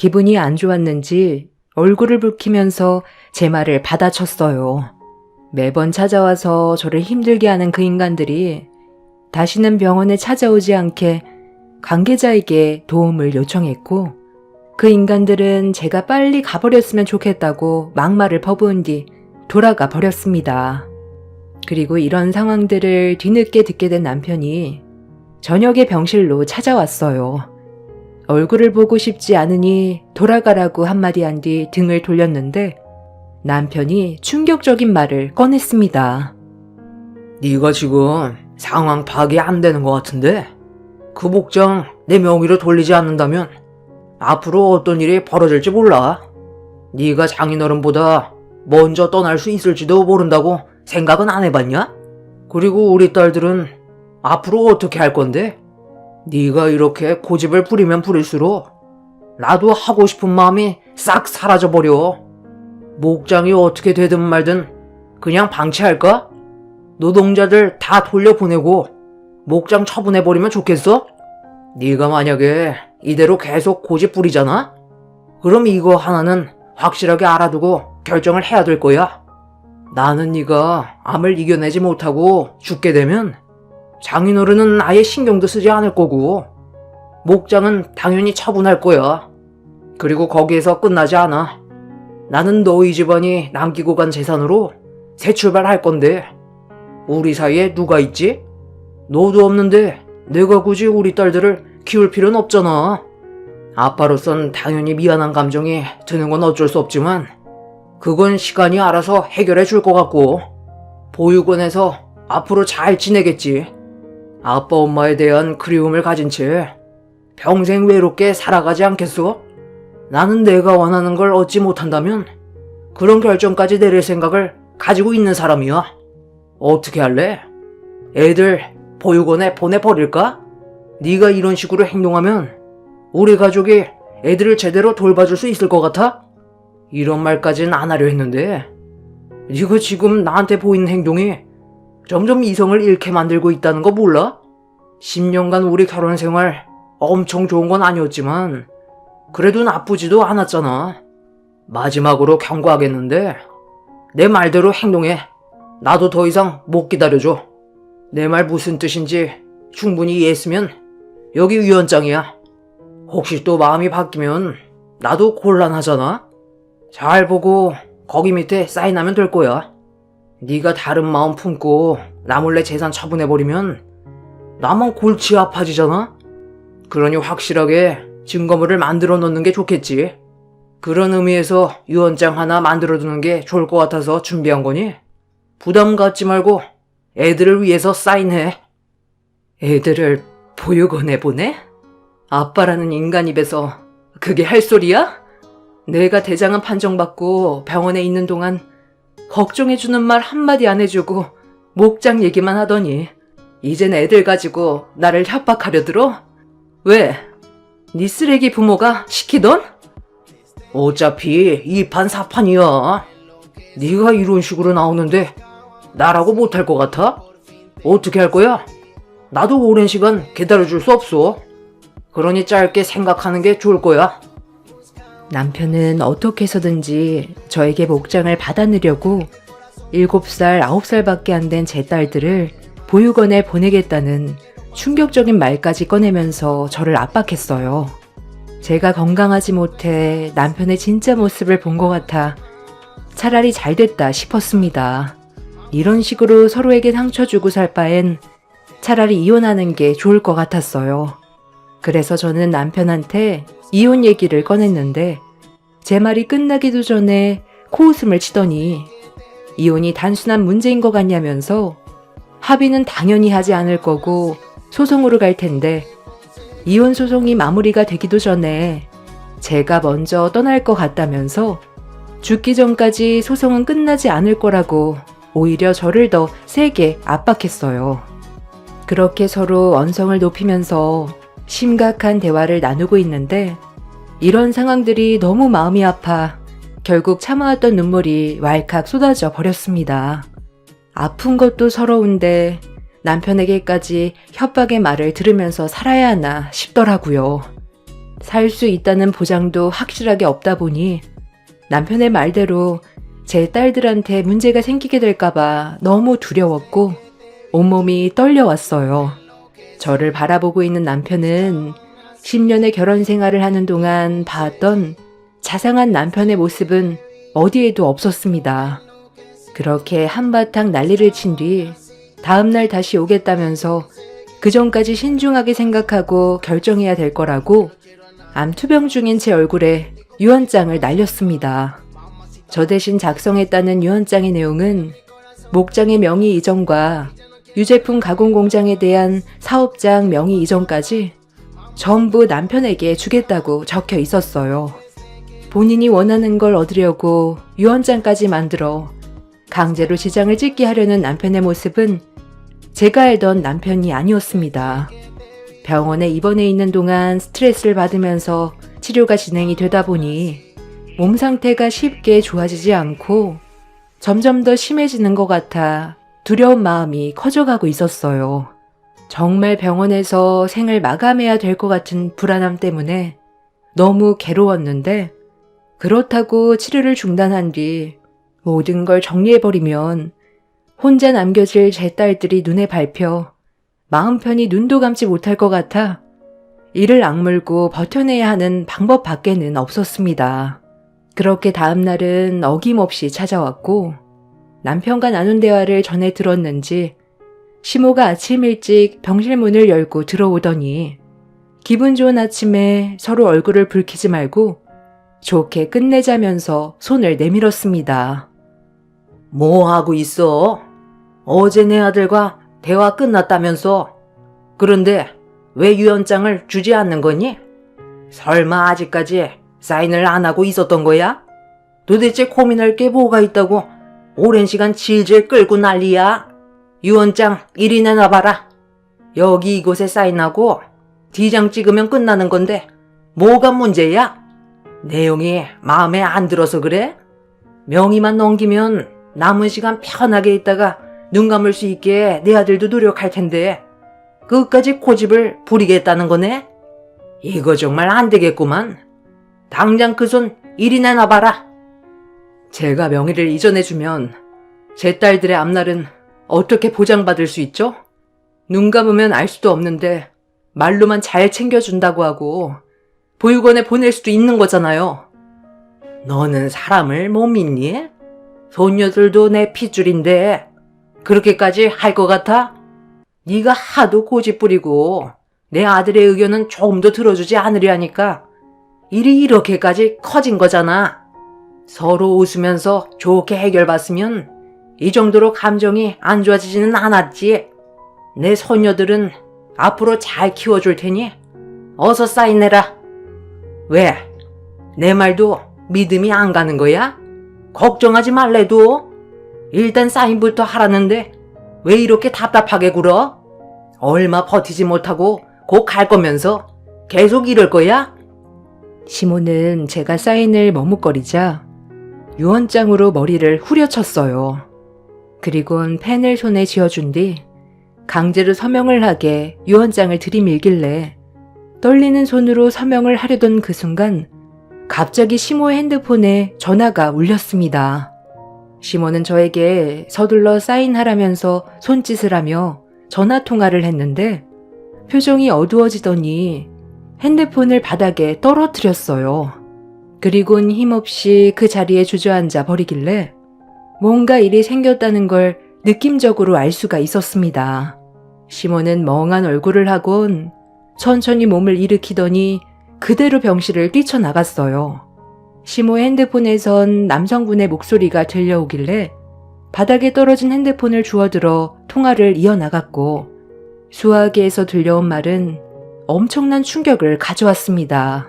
기분이 안 좋았는지 얼굴을 붉히면서 제 말을 받아쳤어요. 매번 찾아와서 저를 힘들게 하는 그 인간들이 다시는 병원에 찾아오지 않게 관계자에게 도움을 요청했고, 그 인간들은 제가 빨리 가버렸으면 좋겠다고 막말을 퍼부은 뒤 돌아가 버렸습니다. 그리고 이런 상황들을 뒤늦게 듣게 된 남편이 저녁에 병실로 찾아왔어요. 얼굴을 보고 싶지 않으니 돌아가라고 한마디 한 뒤 등을 돌렸는데 남편이 충격적인 말을 꺼냈습니다. 네가 지금 상황 파악이 안 되는 것 같은데, 그 목장 내 명의로 돌리지 않는다면 앞으로 어떤 일이 벌어질지 몰라. 네가 장인어른보다 먼저 떠날 수 있을지도 모른다고 생각은 안 해봤냐? 그리고 우리 딸들은 앞으로 어떻게 할 건데? 네가 이렇게 고집을 부리면 부릴수록 나도 하고 싶은 마음이 싹 사라져버려. 목장이 어떻게 되든 말든 그냥 방치할까? 노동자들 다 돌려보내고 목장 처분해버리면 좋겠어? 네가 만약에 이대로 계속 고집 부리잖아? 그럼 이거 하나는 확실하게 알아두고 결정을 해야 될 거야. 나는 네가 암을 이겨내지 못하고 죽게 되면 장인어른은 아예 신경도 쓰지 않을 거고 목장은 당연히 처분할 거야. 그리고 거기에서 끝나지 않아. 나는 너희 집안이 남기고 간 재산으로 새 출발할 건데 우리 사이에 누가 있지? 너도 없는데 내가 굳이 우리 딸들을 키울 필요는 없잖아. 아빠로선 당연히 미안한 감정이 드는 건 어쩔 수 없지만 그건 시간이 알아서 해결해 줄 것 같고 보육원에서 앞으로 잘 지내겠지. 아빠 엄마에 대한 그리움을 가진 채 평생 외롭게 살아가지 않겠어? 나는 내가 원하는 걸 얻지 못한다면 그런 결정까지 내릴 생각을 가지고 있는 사람이야. 어떻게 할래? 애들 보육원에 보내버릴까? 네가 이런 식으로 행동하면 우리 가족이 애들을 제대로 돌봐줄 수 있을 것 같아? 이런 말까지는 안 하려 했는데 네가 지금 나한테 보이는 행동이 점점 이성을 잃게 만들고 있다는 거 몰라? 10년간 우리 결혼 생활 엄청 좋은 건 아니었지만 그래도 나쁘지도 않았잖아. 마지막으로 경고하겠는데 내 말대로 행동해. 나도 더 이상 못 기다려줘. 내 말 무슨 뜻인지 충분히 이해했으면 여기 위원장이야. 혹시 또 마음이 바뀌면 나도 곤란하잖아. 잘 보고 거기 밑에 사인하면 될 거야. 네가 다른 마음 품고 나 몰래 재산 처분해버리면 나만 골치 아파지잖아. 그러니 확실하게 증거물을 만들어 놓는 게 좋겠지. 그런 의미에서 유언장 하나 만들어 두는 게 좋을 것 같아서 준비한 거니 부담 갖지 말고 애들을 위해서 사인해. 애들을 보육원에 보내? 아빠라는 인간 입에서 그게 할 소리야? 내가 대장암 판정받고 병원에 있는 동안 걱정해주는 말 한마디 안 해주고 목장 얘기만 하더니 이젠 애들 가지고 나를 협박하려 들어? 왜? 네 쓰레기 부모가 시키던? 어차피 이판 사판이야. 네가 이런 식으로 나오는데 나라고 못할 것 같아? 어떻게 할 거야? 나도 오랜 시간 기다려줄 수 없어. 그러니 짧게 생각하는 게 좋을 거야. 남편은 어떻게 해서든지 저에게 목장을 받아내려고 7살, 9살밖에 안 된 제 딸들을 보육원에 보내겠다는 충격적인 말까지 꺼내면서 저를 압박했어요. 제가 건강하지 못해 남편의 진짜 모습을 본 것 같아 차라리 잘 됐다 싶었습니다. 이런 식으로 서로에게 상처 주고 살 바엔 차라리 이혼하는 게 좋을 것 같았어요. 그래서 저는 남편한테 이혼 얘기를 꺼냈는데 제 말이 끝나기도 전에 코웃음을 치더니 이혼이 단순한 문제인 것 같냐면서 합의는 당연히 하지 않을 거고 소송으로 갈 텐데 이혼 소송이 마무리가 되기도 전에 제가 먼저 떠날 것 같다면서 죽기 전까지 소송은 끝나지 않을 거라고 오히려 저를 더 세게 압박했어요. 그렇게 서로 언성을 높이면서 심각한 대화를 나누고 있는데 이런 상황들이 너무 마음이 아파 결국 참아왔던 눈물이 왈칵 쏟아져 버렸습니다. 아픈 것도 서러운데 남편에게까지 협박의 말을 들으면서 살아야 하나 싶더라고요. 살 수 있다는 보장도 확실하게 없다 보니 남편의 말대로 제 딸들한테 문제가 생기게 될까봐 너무 두려웠고 온몸이 떨려왔어요. 저를 바라보고 있는 남편은 10년의 결혼 생활을 하는 동안 봤던 자상한 남편의 모습은 어디에도 없었습니다. 그렇게 한바탕 난리를 친 뒤 다음날 다시 오겠다면서 그 전까지 신중하게 생각하고 결정해야 될 거라고 암투병 중인 제 얼굴에 유언장을 날렸습니다. 저 대신 작성했다는 유언장의 내용은 목장의 명의 이전과 유제품 가공 공장에 대한 사업장 명의 이전까지 전부 남편에게 주겠다고 적혀 있었어요. 본인이 원하는 걸 얻으려고 유언장까지 만들어 강제로 지장을 찍게 하려는 남편의 모습은 제가 알던 남편이 아니었습니다. 병원에 입원해 있는 동안 스트레스를 받으면서 치료가 진행이 되다 보니 몸 상태가 쉽게 좋아지지 않고 점점 더 심해지는 것 같아 두려운 마음이 커져가고 있었어요. 정말 병원에서 생을 마감해야 될 것 같은 불안함 때문에 너무 괴로웠는데 그렇다고 치료를 중단한 뒤 모든 걸 정리해버리면 혼자 남겨질 제 딸들이 눈에 밟혀 마음 편히 눈도 감지 못할 것 같아 이를 악물고 버텨내야 하는 방법 밖에는 없었습니다. 그렇게 다음 날은 어김없이 찾아왔고 남편과 나눈 대화를 전해 들었는지 시모가 아침 일찍 병실 문을 열고 들어오더니 기분 좋은 아침에 서로 얼굴을 붉히지 말고 좋게 끝내자면서 손을 내밀었습니다. 뭐 하고 있어? 어제 내 아들과 대화 끝났다면서? 그런데 왜 유언장을 주지 않는 거니? 설마 아직까지 사인을 안 하고 있었던 거야? 도대체 고민할 게 뭐가 있다고 오랜 시간 질질 끌고 난리야? 유언장 이리 내놔봐라. 여기 이곳에 사인하고 D장 찍으면 끝나는 건데 뭐가 문제야? 내용이 마음에 안 들어서 그래? 명의만 넘기면 남은 시간 편하게 있다가 눈 감을 수 있게 내 아들도 노력할 텐데 끝까지 고집을 부리겠다는 거네? 이거 정말 안 되겠구만. 당장 그 손 이리 내놔봐라. 제가 명의를 이전해주면 제 딸들의 앞날은 어떻게 보장받을 수 있죠? 눈 감으면 알 수도 없는데 말로만 잘 챙겨준다고 하고 보육원에 보낼 수도 있는 거잖아요. 너는 사람을 못 믿니? 손녀들도 내 핏줄인데 그렇게까지 할 것 같아? 네가 하도 고집 부리고 내 아들의 의견은 조금도 들어주지 않으려니까 일이 이렇게까지 커진 거잖아. 서로 웃으면서 좋게 해결봤으면 이 정도로 감정이 안 좋아지지는 않았지. 내 손녀들은 앞으로 잘 키워줄 테니 어서 사인해라. 왜? 내 말도 믿음이 안 가는 거야? 걱정하지 말래도 일단 사인부터 하라는데 왜 이렇게 답답하게 굴어? 얼마 버티지 못하고 곧 갈 거면서 계속 이럴 거야? 시모는 제가 사인을 머뭇거리자 유언장으로 머리를 후려쳤어요. 그리곤 펜을 손에 쥐어준 뒤 강제로 서명을 하게 유언장을 들이밀길래 떨리는 손으로 서명을 하려던 그 순간 갑자기 시모의 핸드폰에 전화가 울렸습니다. 시모는 저에게 서둘러 사인하라면서 손짓을 하며 전화 통화를 했는데 표정이 어두워지더니 핸드폰을 바닥에 떨어뜨렸어요. 그리곤 힘없이 그 자리에 주저앉아 버리길래 뭔가 일이 생겼다는 걸 느낌적으로 알 수가 있었습니다. 시모는 멍한 얼굴을 하곤 천천히 몸을 일으키더니 그대로 병실을 뛰쳐나갔어요. 시모의 핸드폰에선 남성분의 목소리가 들려오길래 바닥에 떨어진 핸드폰을 주워들어 통화를 이어나갔고 수화기에서 들려온 말은 엄청난 충격을 가져왔습니다.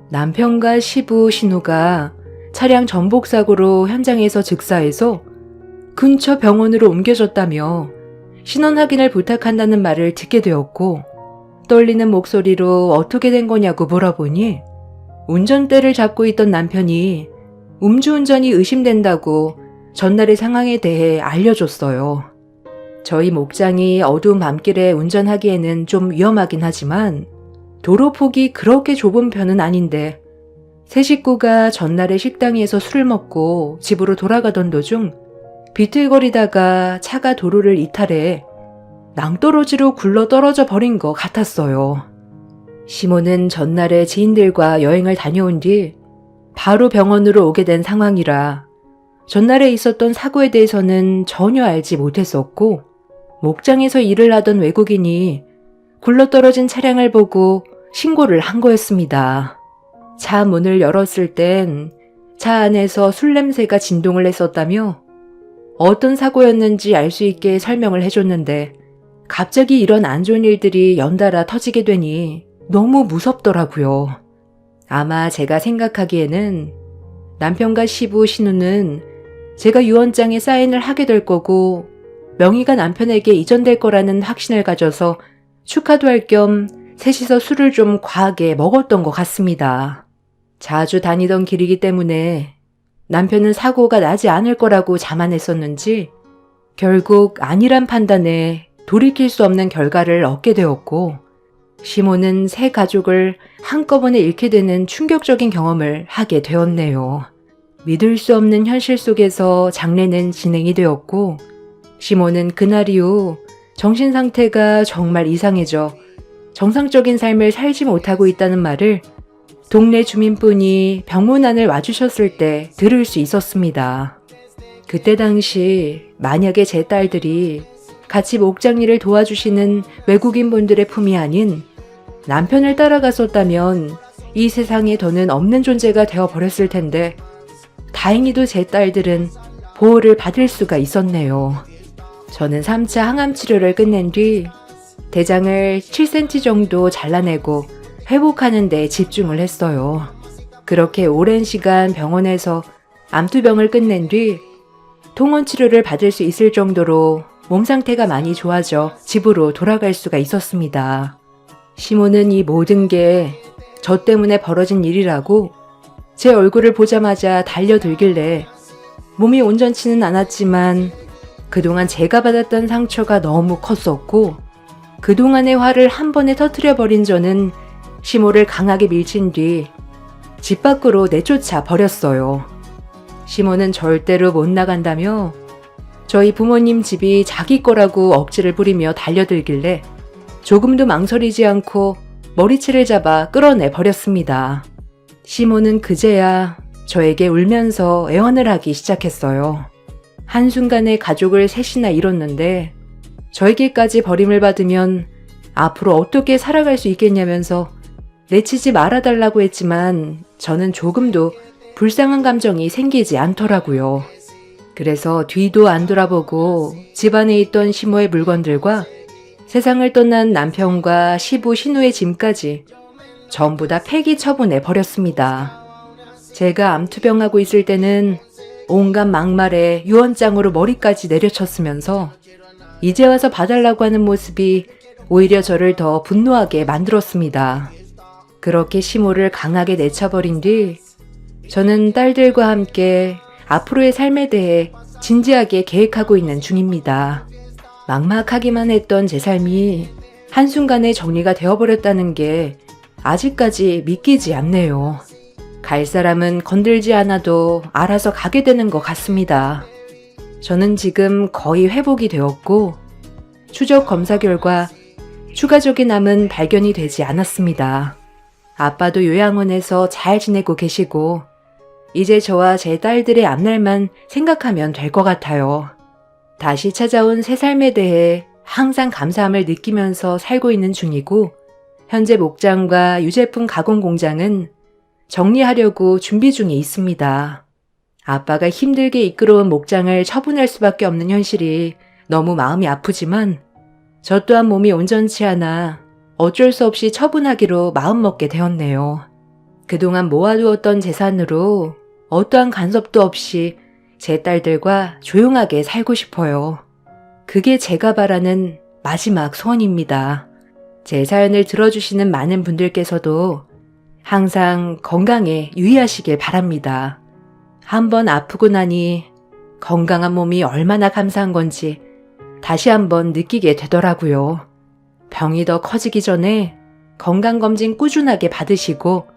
남편과 시부 신우가 차량 전복 사고로 현장에서 즉사해서 근처 병원으로 옮겨졌다며 신원 확인을 부탁한다는 말을 듣게 되었고 떨리는 목소리로 어떻게 된 거냐고 물어보니 운전대를 잡고 있던 남편이 음주운전이 의심된다고 전날의 상황에 대해 알려줬어요. 저희 목장이 어두운 밤길에 운전하기에는 좀 위험하긴 하지만 도로폭이 그렇게 좁은 편은 아닌데 세 식구가 전날에 식당에서 술을 먹고 집으로 돌아가던 도중 비틀거리다가 차가 도로를 이탈해 낭떠러지로 굴러 떨어져 버린 것 같았어요. 시모는 전날에 지인들과 여행을 다녀온 뒤 바로 병원으로 오게 된 상황이라 전날에 있었던 사고에 대해서는 전혀 알지 못했었고 목장에서 일을 하던 외국인이 굴러떨어진 차량을 보고 신고를 한 거였습니다. 차 문을 열었을 땐 차 안에서 술 냄새가 진동을 했었다며 어떤 사고였는지 알 수 있게 설명을 해줬는데 갑자기 이런 안 좋은 일들이 연달아 터지게 되니 너무 무섭더라고요. 아마 제가 생각하기에는 남편과 시부 신우는 제가 유언장에 사인을 하게 될 거고 명의가 남편에게 이전될 거라는 확신을 가져서 축하도 할 겸 셋이서 술을 좀 과하게 먹었던 것 같습니다. 자주 다니던 길이기 때문에 남편은 사고가 나지 않을 거라고 자만했었는지 결국 아니란 판단에 돌이킬 수 없는 결과를 얻게 되었고 시모는 세 가족을 한꺼번에 잃게 되는 충격적인 경험을 하게 되었네요. 믿을 수 없는 현실 속에서 장례는 진행이 되었고 시모는 그날 이후 정신 상태가 정말 이상해져 정상적인 삶을 살지 못하고 있다는 말을 동네 주민분이 병문안을 와주셨을 때 들을 수 있었습니다. 그때 당시 만약에 제 딸들이 같이 목장 일을 도와주시는 외국인 분들의 품이 아닌 남편을 따라갔었다면 이 세상에 더는 없는 존재가 되어버렸을 텐데 다행히도 제 딸들은 보호를 받을 수가 있었네요. 저는 3차 항암 치료를 끝낸 뒤 대장을 7cm 정도 잘라내고 회복하는 데 집중을 했어요. 그렇게 오랜 시간 병원에서 암투병을 끝낸 뒤 통원 치료를 받을 수 있을 정도로 몸 상태가 많이 좋아져 집으로 돌아갈 수가 있었습니다. 시모는 이 모든 게 저 때문에 벌어진 일이라고 제 얼굴을 보자마자 달려들길래 몸이 온전치는 않았지만 그동안 제가 받았던 상처가 너무 컸었고 그동안의 화를 한 번에 터뜨려버린 저는 시모를 강하게 밀친 뒤 집 밖으로 내쫓아 버렸어요. 시모는 절대로 못 나간다며 저희 부모님 집이 자기 거라고 억지를 부리며 달려들길래 조금도 망설이지 않고 머리채를 잡아 끌어내 버렸습니다. 시모는 그제야 저에게 울면서 애원을 하기 시작했어요. 한순간에 가족을 셋이나 잃었는데 저에게까지 버림을 받으면 앞으로 어떻게 살아갈 수 있겠냐면서 내치지 말아달라고 했지만 저는 조금도 불쌍한 감정이 생기지 않더라고요. 그래서 뒤도 안 돌아보고 집안에 있던 시모의 물건들과 세상을 떠난 남편과 시부 신우의 짐까지 전부 다 폐기 처분해 버렸습니다. 제가 암투병하고 있을 때는 온갖 막말에 유언장으로 머리까지 내려쳤으면서 이제 와서 봐달라고 하는 모습이 오히려 저를 더 분노하게 만들었습니다. 그렇게 시모를 강하게 내쳐버린 뒤 저는 딸들과 함께 앞으로의 삶에 대해 진지하게 계획하고 있는 중입니다. 막막하기만 했던 제 삶이 한순간에 정리가 되어버렸다는 게 아직까지 믿기지 않네요. 갈 사람은 건들지 않아도 알아서 가게 되는 것 같습니다. 저는 지금 거의 회복이 되었고 추적 검사 결과 추가적인 암은 발견이 되지 않았습니다. 아빠도 요양원에서 잘 지내고 계시고 이제 저와 제 딸들의 앞날만 생각하면 될 것 같아요. 다시 찾아온 새 삶에 대해 항상 감사함을 느끼면서 살고 있는 중이고 현재 목장과 유제품 가공 공장은 정리하려고 준비 중에 있습니다. 아빠가 힘들게 이끌어온 목장을 처분할 수밖에 없는 현실이 너무 마음이 아프지만 저 또한 몸이 온전치 않아 어쩔 수 없이 처분하기로 마음먹게 되었네요. 그동안 모아두었던 재산으로 어떠한 간섭도 없이 제 딸들과 조용하게 살고 싶어요. 그게 제가 바라는 마지막 소원입니다. 제 사연을 들어주시는 많은 분들께서도 항상 건강에 유의하시길 바랍니다. 한번 아프고 나니 건강한 몸이 얼마나 감사한 건지 다시 한번 느끼게 되더라고요. 병이 더 커지기 전에 건강검진 꾸준하게 받으시고